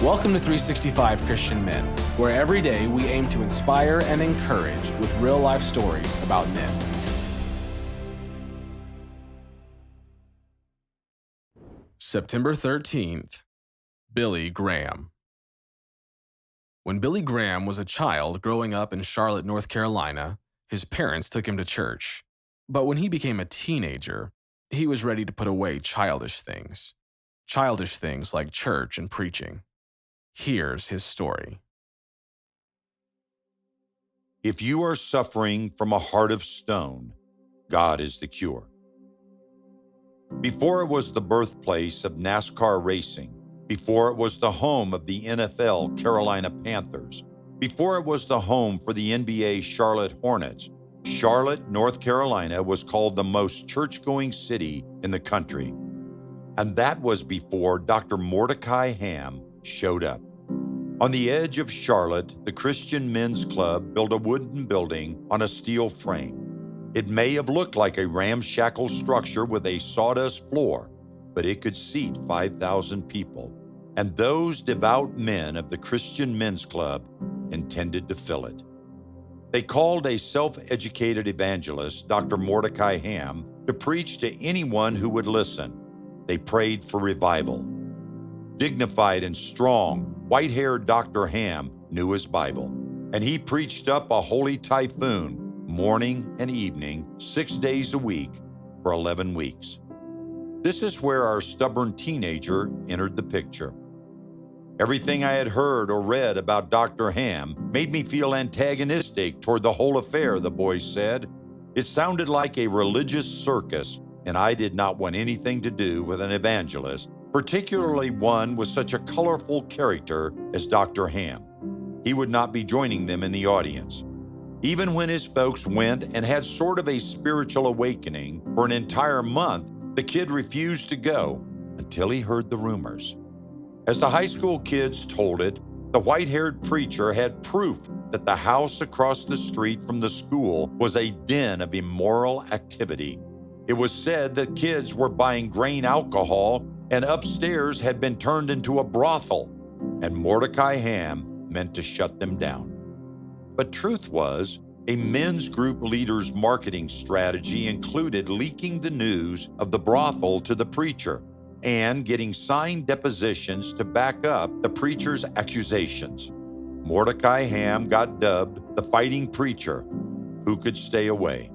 Welcome to 365 Christian Men, where every day we aim to inspire and encourage with real-life stories about men. September 13th, Billy Graham. When Billy Graham was a child growing up in Charlotte, North Carolina, his parents took him to church. But when he became a teenager, he was ready to put away childish things like church and preaching. Here's his story. If you are suffering from a heart of stone, God is the cure. Before it was the birthplace of NASCAR racing, before it was the home of the NFL Carolina Panthers, before it was the home for the NBA Charlotte Hornets, Charlotte, North Carolina was called the most church-going city in the country. And that was before Dr. Mordecai Ham showed up. On the edge of Charlotte, the Christian Men's Club built a wooden building on a steel frame. It may have looked like a ramshackle structure with a sawdust floor, but it could seat 5,000 people. And those devout men of the Christian Men's Club intended to fill it. They called a self-educated evangelist, Dr. Mordecai Ham, to preach to anyone who would listen. They prayed for revival. Dignified and strong, white-haired Dr. Ham knew his Bible, and he preached up a holy typhoon morning and evening, 6 days a week for 11 weeks. This is where our stubborn teenager entered the picture. Everything I had heard or read about Dr. Ham made me feel antagonistic toward the whole affair, the boy said. It sounded like a religious circus, and I did not want anything to do with an evangelist, particularly one with such a colorful character as Dr. Ham. He would not be joining them in the audience. Even when his folks went and had sort of a spiritual awakening for an entire month, the kid refused to go until he heard the rumors. As the high school kids told it, the white-haired preacher had proof that the house across the street from the school was a den of immoral activity. It was said that kids were buying grain alcohol and upstairs had been turned into a brothel, and Mordecai Ham meant to shut them down. But truth was, a men's group leader's marketing strategy included leaking the news of the brothel to the preacher and getting signed depositions to back up the preacher's accusations. Mordecai Ham got dubbed the fighting preacher who could stay away.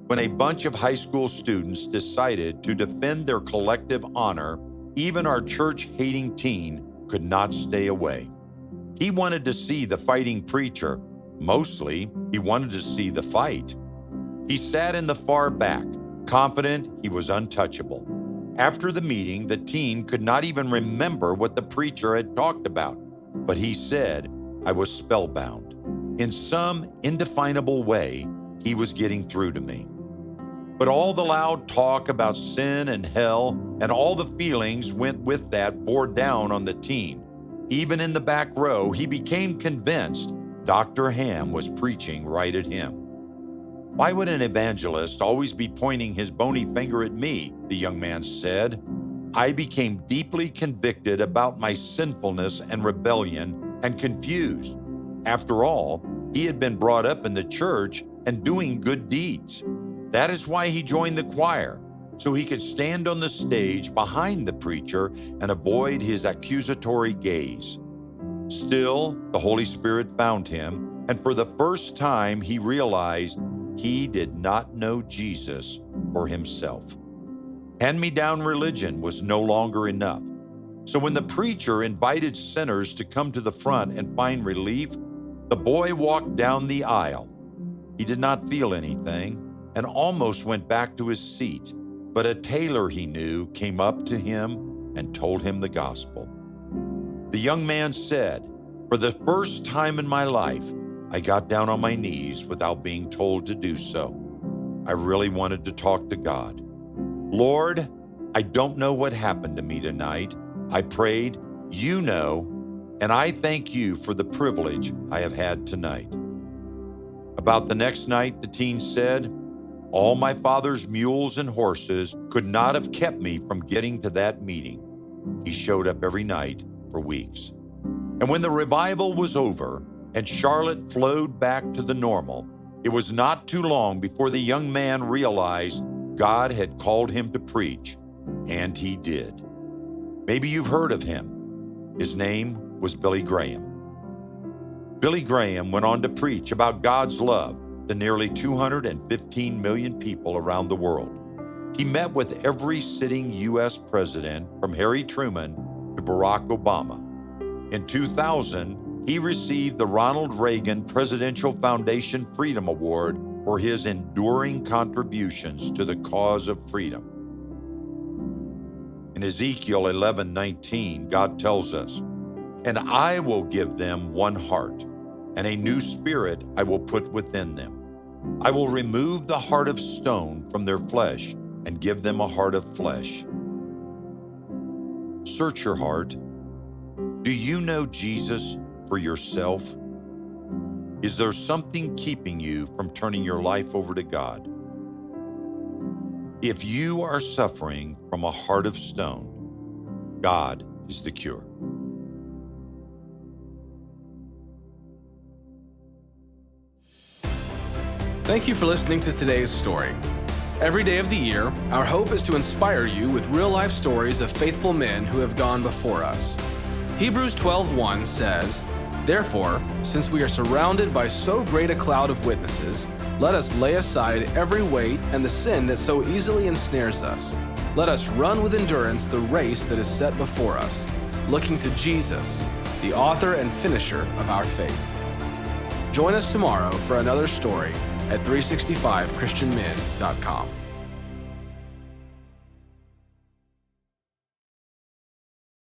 When a bunch of high school students decided to defend their collective honor, even our church-hating teen could not stay away. He wanted to see the fighting preacher. Mostly, he wanted to see the fight. He sat in the far back, confident he was untouchable. After the meeting, the teen could not even remember what the preacher had talked about, but he said, "I was spellbound." In some indefinable way, he was getting through to me. But all the loud talk about sin and hell and all the feelings went with that bore down on the teen. Even in the back row, he became convinced Dr. Ham was preaching right at him. "Why would an evangelist always be pointing his bony finger at me?" the young man said. "I became deeply convicted about my sinfulness and rebellion and confused. After all, he had been brought up in the church and doing good deeds. That is why he joined the choir, so he could stand on the stage behind the preacher and avoid his accusatory gaze." Still, the Holy Spirit found him, and for the first time he realized he did not know Jesus for himself. Hand-me-down religion was no longer enough. So when the preacher invited sinners to come to the front and find relief, the boy walked down the aisle. He did not feel anything and almost went back to his seat, but a tailor he knew came up to him and told him the gospel. The young man said, "For the first time in my life, I got down on my knees without being told to do so. I really wanted to talk to God. Lord, I don't know what happened to me tonight. I prayed, you know, and I thank you for the privilege I have had tonight." About the next night, the teen said, "All my father's mules and horses could not have kept me from getting to that meeting." He showed up every night for weeks. And when the revival was over and Charlotte flowed back to the normal, it was not too long before the young man realized God had called him to preach, and he did. Maybe you've heard of him. His name was Billy Graham. Billy Graham went on to preach about God's love to nearly 215 million people around the world. He met with every sitting U.S. president from Harry Truman to Barack Obama. In 2000, he received the Ronald Reagan Presidential Foundation Freedom Award for his enduring contributions to the cause of freedom. In Ezekiel 11:19, God tells us, "And I will give them one heart, and a new spirit I will put within them. I will remove the heart of stone from their flesh and give them a heart of flesh." Search your heart. Do you know Jesus for yourself? Is there something keeping you from turning your life over to God? If you are suffering from a heart of stone, God is the cure. Thank you for listening to today's story. Every day of the year, our hope is to inspire you with real-life stories of faithful men who have gone before us. Hebrews 12:1 says, "Therefore, since we are surrounded by so great a cloud of witnesses, let us lay aside every weight and the sin that so easily ensnares us. Let us run with endurance the race that is set before us, looking to Jesus, the author and finisher of our faith." Join us tomorrow for another story at 365christianmen.com.